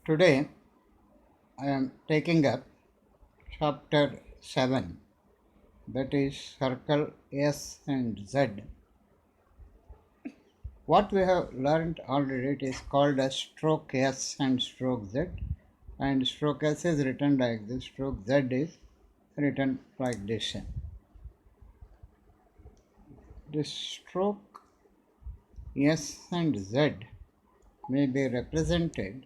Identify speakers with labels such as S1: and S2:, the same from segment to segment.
S1: Today I am taking up chapter 7, that is circle S and Z. What we have learned already, it is called as stroke S and stroke Z, and stroke S is written like this, stroke Z is written like this. This stroke S and Z may be represented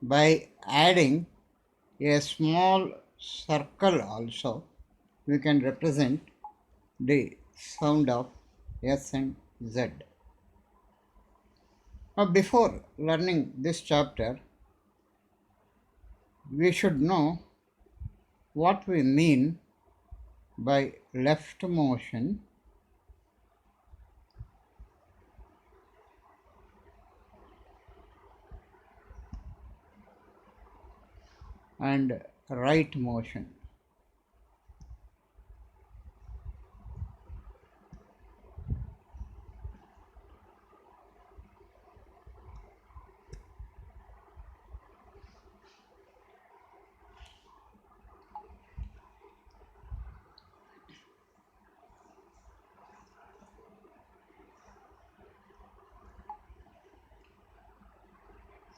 S1: by adding a small circle also. We can represent the sound of S and Z. Now, before learning this chapter, we should know what we mean by left motion and right motion.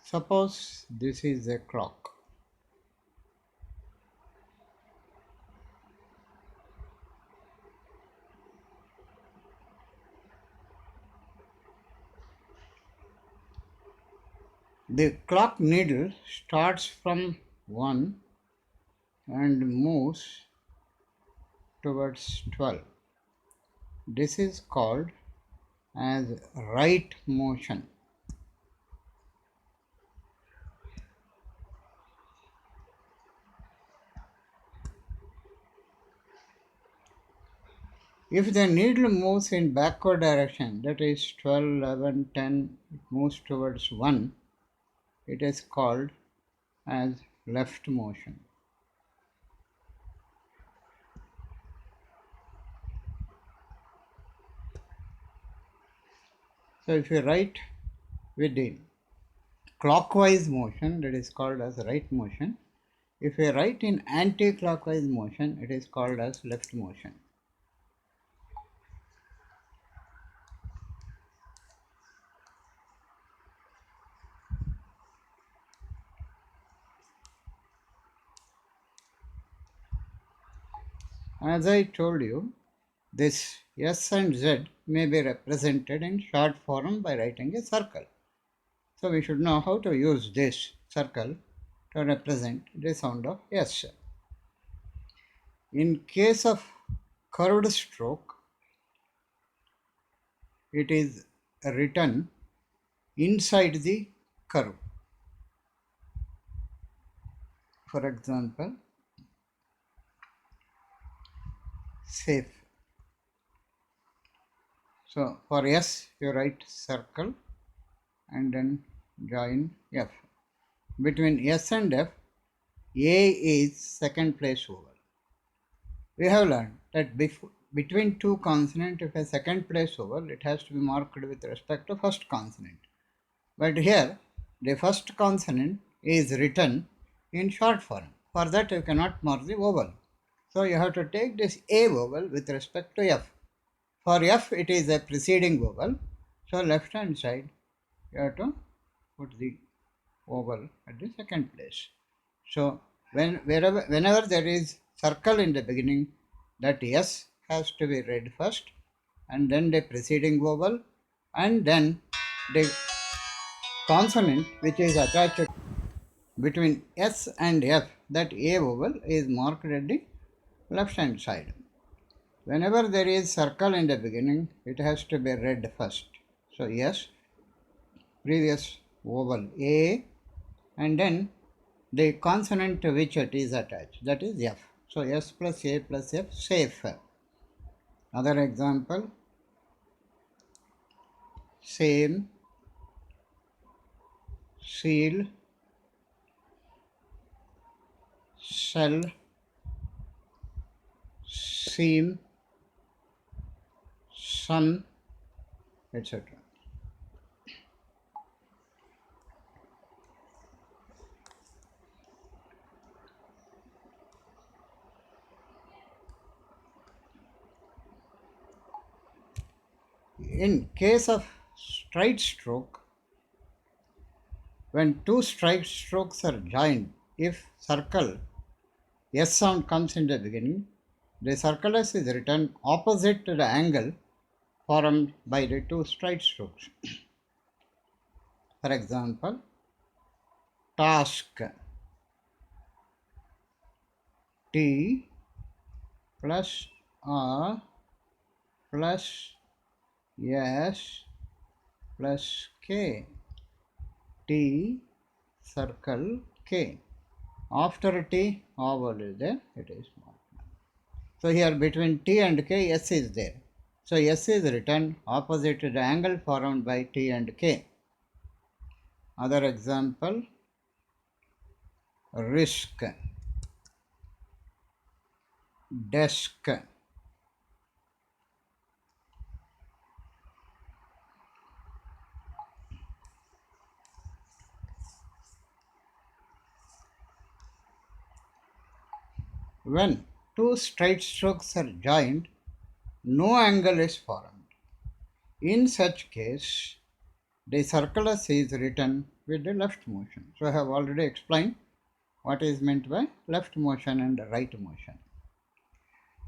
S1: Suppose this is a clock. The clock needle starts from 1 and moves towards 12. This is called as right motion. If the needle moves in backward direction, that is 12, 11, 10, it moves towards 1, it is called as left motion. So if you write with the clockwise motion, that is called as right motion. If you write in anti-clockwise motion, it is called as left motion. As I told you, this S and Z may be represented in short form by writing a circle. So we should know how to use this circle to represent the sound of S. In case of curved stroke, it is written inside the curve. For example, safe. So for S, you write circle and then join F. Between S and F, A is second place vowel. We have learned that between two consonants, if a second place vowel, it has to be marked with respect to first consonant. But here, the first consonant is written in short form. For that, you cannot mark the vowel. So you have to take this A vowel with respect to F. For F, it is a preceding vowel. So left hand side, you have to put the vowel at the second place. So whenever there is circle in the beginning, that S has to be read first, and then the preceding vowel, and then the consonant which is attached between S and F, that A vowel is marked at the left hand side. Whenever there is circle in the beginning, it has to be read first. So S, previous vowel A, and then the consonant to which it is attached, that is F. So S plus A plus F, safe. Other example, same, seal, shell, seam, sun, etc. in case of straight stroke, when two straight strokes are joined, if circle S sound comes in the beginning, the circle S is written opposite to the angle formed by the two straight strokes. For example, task T plus R plus S plus K. T circle K. After T, vowel is there, it is marked. So here between T and K, S is there. So S is written opposite to the angle formed by T and K. Other example, risk, desk. When two straight strokes are joined, no angle is formed. In such case, the circulus is written with the left motion. So I have already explained what is meant by left motion and right motion.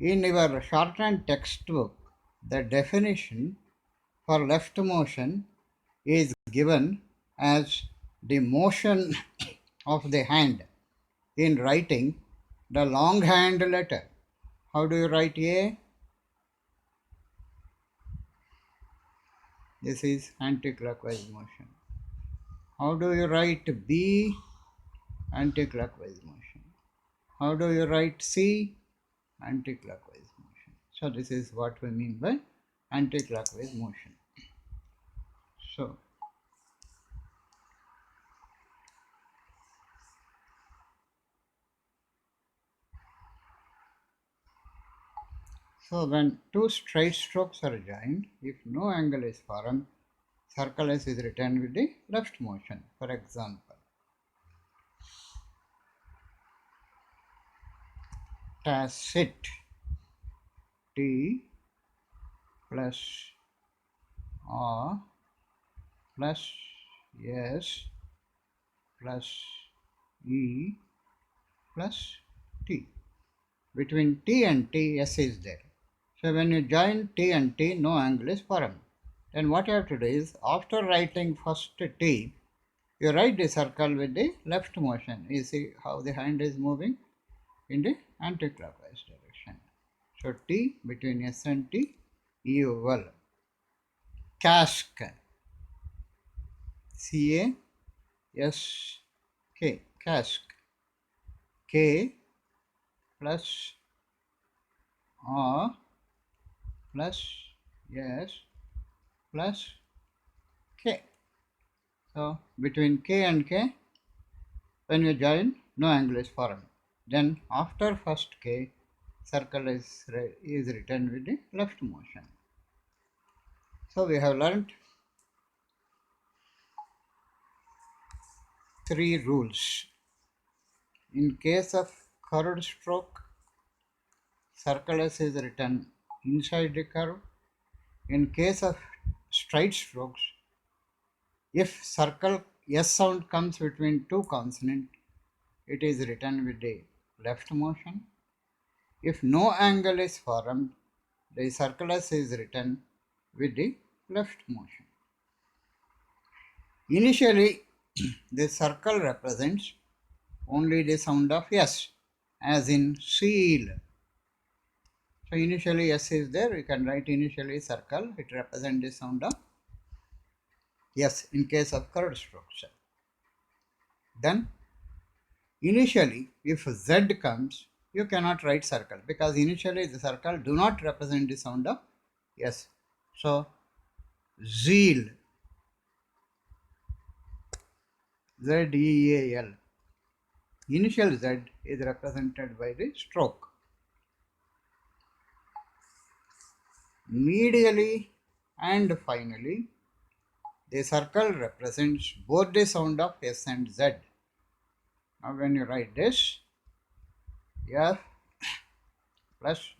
S1: In your shorthand textbook, the definition for left motion is given as the motion of the hand in writing the longhand letter. How do you write A? This is anti-clockwise motion. How do you write B? Anti-clockwise motion. How do you write C? Anti-clockwise motion. So this is what we mean by anti-clockwise motion. So when two straight strokes are joined, if no angle is formed, circle S is written with the left motion. For example, tacit T plus R plus S plus E plus T. Between T and T, S is there. So when you join T and T, no angle is formed. Then what you have to do is, after writing first T, you write the circle with the left motion. You see how the hand is moving in the anti-clockwise direction. So T between S and T, eval. Cask, C-A-S-K, cask. K plus R plus S plus K. So between K and K, when you join, no angle is formed. Then after first K, circle is written with the left motion. So we have learnt three rules. In case of curved stroke, circle S is written inside the curve. In case of straight strokes, if circle S sound comes between two consonants, it is written with the left motion. If no angle is formed, the circle S is written with the left motion. Initially, the circle represents only the sound of S, as in seal. So initially S is there, we can write initially circle, it represents the sound of S in case of curved strokes. Then initially, if Z comes, you cannot write circle, because initially the circle do not represent the sound of S. So zeal, Z-E-A-L, initial Z is represented by the stroke. Medially and finally, the circle represents both the sound of S and Z. Now when you write this, F plus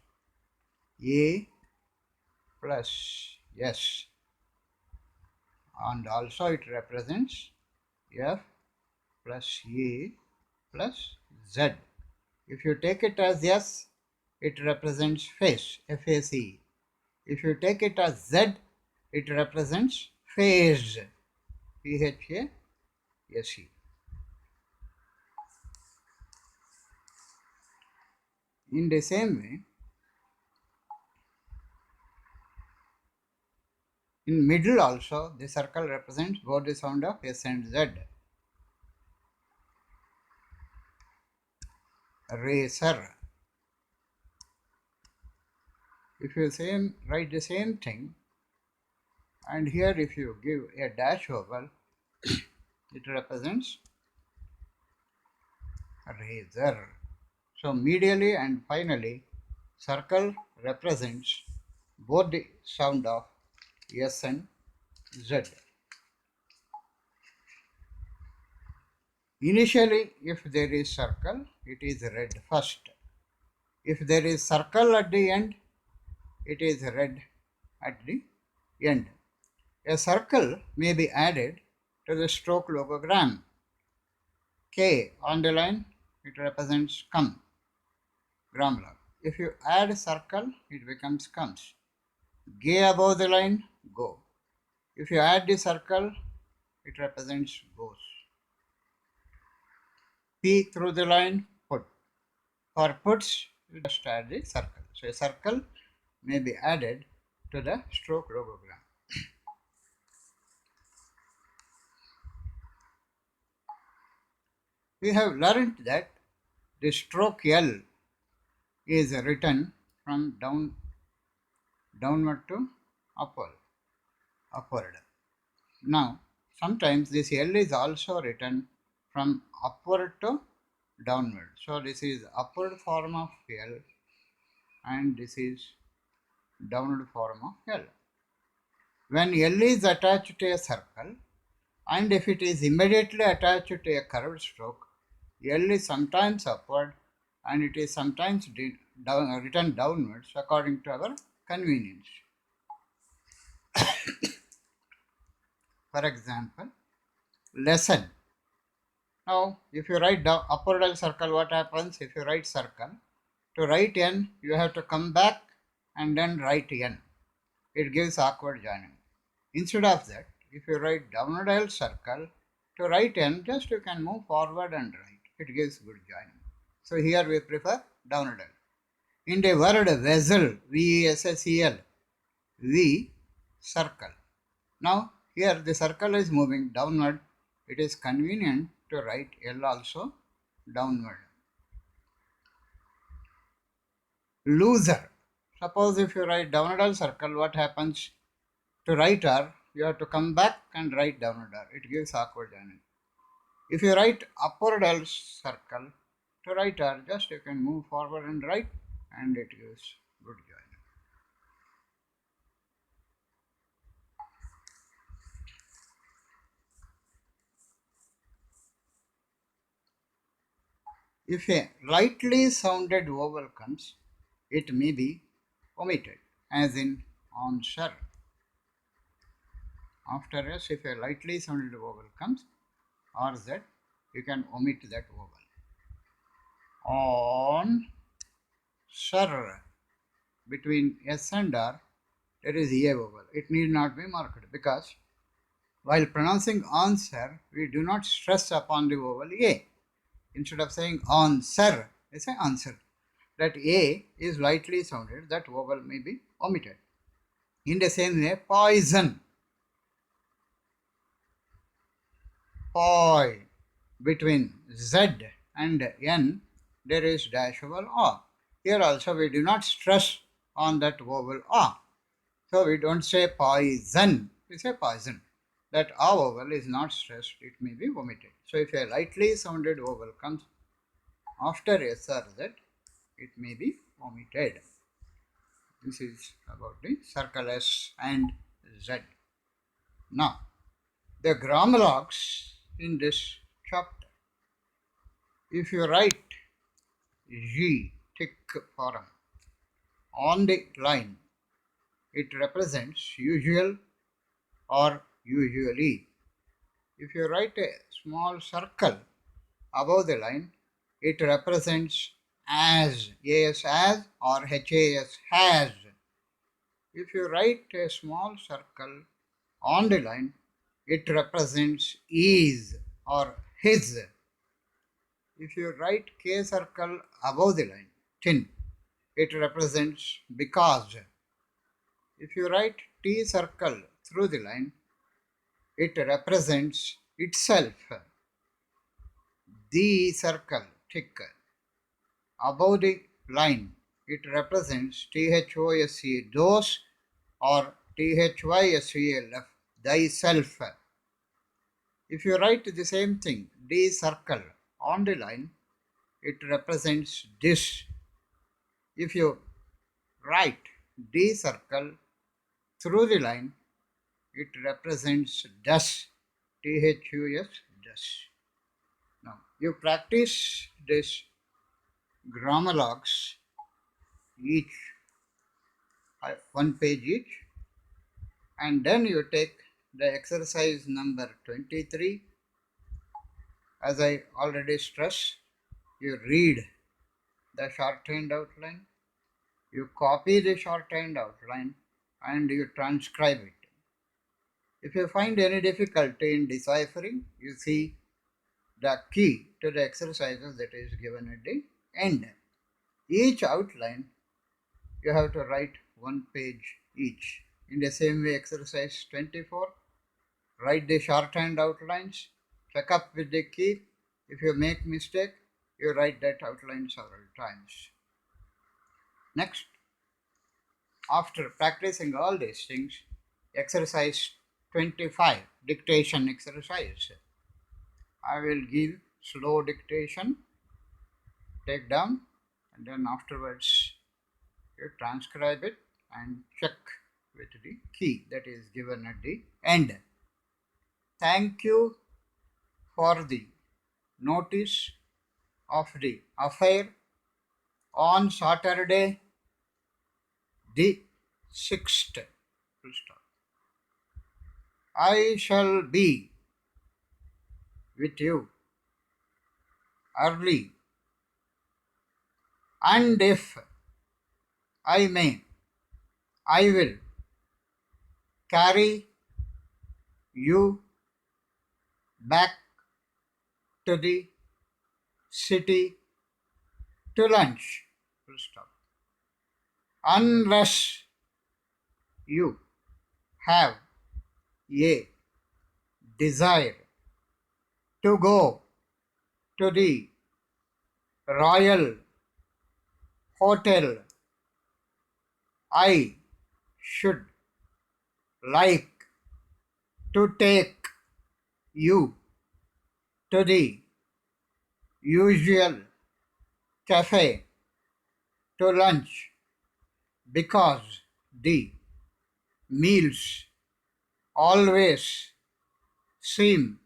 S1: A plus S and also it represents F plus A plus Z. If you take it as S, it represents face, FACE. If you take it as Z, it represents phase, PHASE. In the same way, in middle also, the circle represents both the sound of S and Z. Racer. If you write the same thing, and here if you give a dash vowel, it represents razor. So medially and finally, circle represents both the sound of S and Z. Initially, if there is circle, it is read first. If there is circle at the end, it is read at the end. A circle may be added to the stroke logogram. K on the line, it represents come, gram log. If you add circle, it becomes comes. G above the line, go. If you add the circle, it represents goes. P through the line, put. For puts, you just add the circle. So a circle may be added to the stroke logogram. We have learned that the stroke L is written from downward to upward. Now, sometimes this L is also written from upward to downward. So this is upward form of L and this is downward form of L. When L is attached to a circle and if it is immediately attached to a curved stroke, L is sometimes upward and it is sometimes written downwards according to our convenience. For example, lesson. Now, if you write down upward L circle, what happens? If you write circle, to write N, you have to come back and then write N. It gives awkward joining. Instead of that, if you write downward L circle, to write N, just you can move forward and write. It gives good joining. So here we prefer downward L. In the word vessel, VESSEL, V, circle. Now, here the circle is moving downward. It is convenient to write L also downward. Loser. Suppose if you write downward L circle, what happens? To write R, you have to come back and write downward R. It gives awkward joining. If you write upward L circle, to write R, just you can move forward and write, and it gives good joining. If a lightly sounded vowel comes, it may be omitted, as in answer. After S, if a lightly sounded vowel comes, or Z, you can omit that vowel. On, sir, between S and R, there is a vowel. It need not be marked because while pronouncing answer, we do not stress upon the vowel A. Instead of saying answer, we say answer. That A is lightly sounded, that vowel may be omitted. In the same way, poison. Poi. Between Z and N, there is dash vowel A. Here also we do not stress on that vowel A. So we don't say poison, we say poison. That A vowel is not stressed, it may be omitted. So if a lightly sounded vowel comes after S or Z, it may be omitted. This is about the circle S and Z. Now, the grammar logs in this chapter. If you write G, thick form, on the line, it represents usual or usually. If you write a small circle above the line, it represents as, as or has. If you write a small circle on the line, it represents is or his. If you write K circle above the line, tin, it represents because. If you write T circle through the line, it represents itself. The circle, tick, above the line, it represents THOSE, those, or THYSELF, thyself. If you write the same thing, D circle, on the line, it represents this. If you write D circle through the line, it represents thus, THUS, thus. Now, you practice this grammar logs, each one page each, and then you take the exercise number 23. As I already stressed, you read the shorthand outline, you copy the shorthand outline, and you transcribe it. If you find any difficulty in deciphering, you see the key to the exercises that is given at the end. Each outline you have to write one page each. In the same way, exercise 24, write the shorthand outlines, check up with the key. If you make mistake, you write that outline several times. Next, after practicing all these things, exercise 25, dictation exercise. I will give slow dictation, take down, and then afterwards you transcribe it and check with the key that is given at the end. Thank you for the notice of the affair on Saturday, the 6th. I shall be with you early, and if I may, I will carry you back to the city to lunch. Unless you have a desire to go to the Royal Hotel, I should like to take you to the usual cafe to lunch because the meals always seem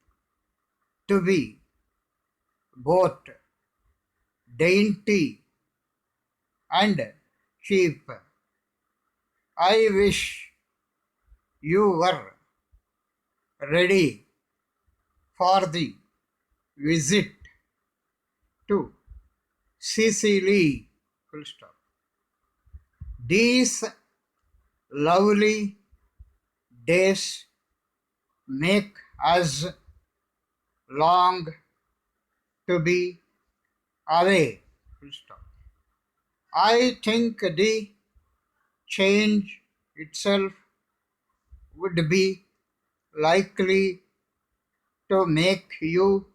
S1: to be both dainty and cheap. I wish you were ready for the visit to Sicily. Full stop. These lovely days make us long to be away. Full stop. I think the change itself would be likely to make you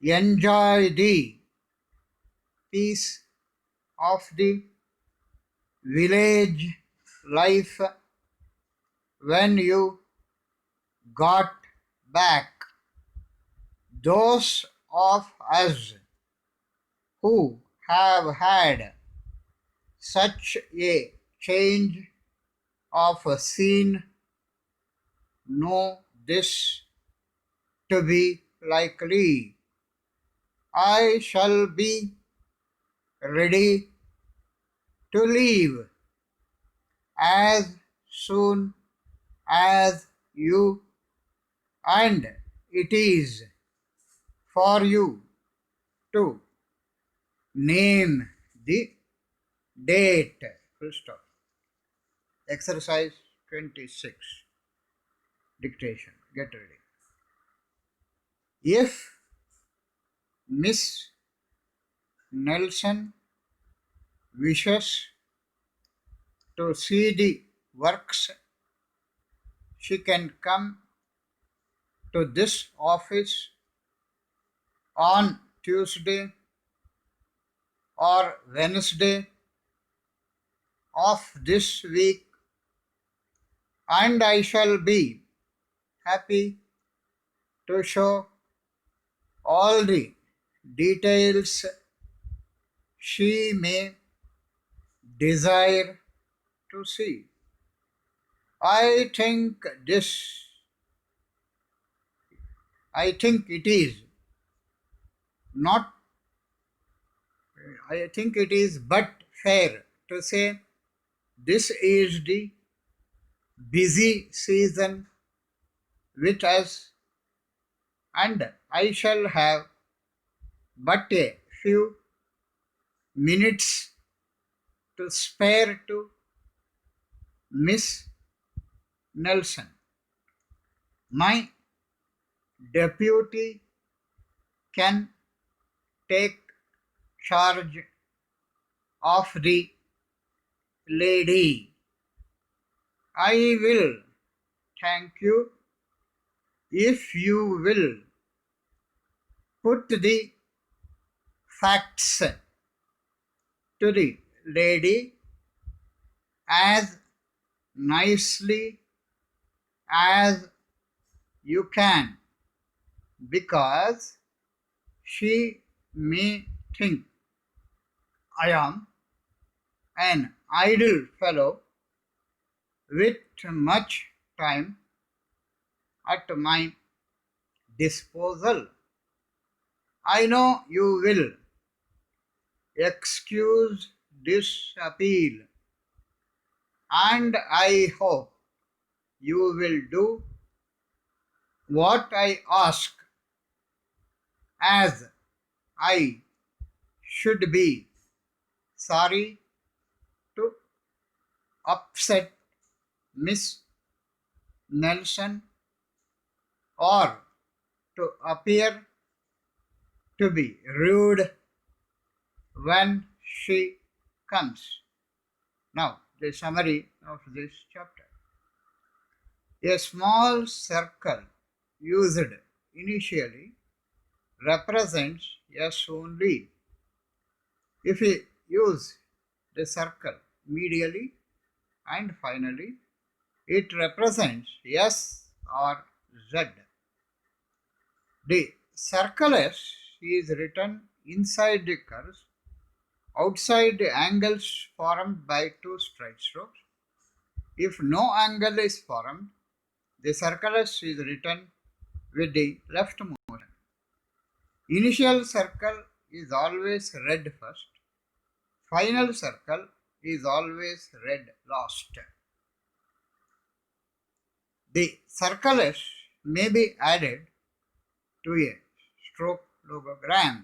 S1: enjoy the peace of the village life when you got back. Those of us who have had such a change of scene know this to be likely. I shall be ready to leave as soon as you and it is for you to name the date. Full stop. Exercise 26. Dictation. Get ready. If Miss Nelson wishes to see the works, she can come to this office on Tuesday or Wednesday of this week, and I shall be happy to show all the details she may desire to see. I think this, I think it is not, I think it is but fair to say this is the busy season with us, and I shall have but a few minutes to spare to Miss Nelson. My deputy can take charge of the lady. I will thank you if you will put the facts to the lady as nicely as you can, because she may think I am an idle fellow with much time at my disposal. I know you will excuse this appeal, and I hope you will do what I ask, as I should be sorry to upset Miss Nelson or to appear to be rude when she comes. Now, the summary of this chapter. A small circle used initially represents yes only. If we use the circle medially and finally, it represents yes or z. The circle S is written inside the curves, outside the angles formed by two straight strokes. If no angle is formed, the circle S is written with the left motion. Initial circle is always read first. Final circle is always read last. The circle S may be added to a stroke logogram.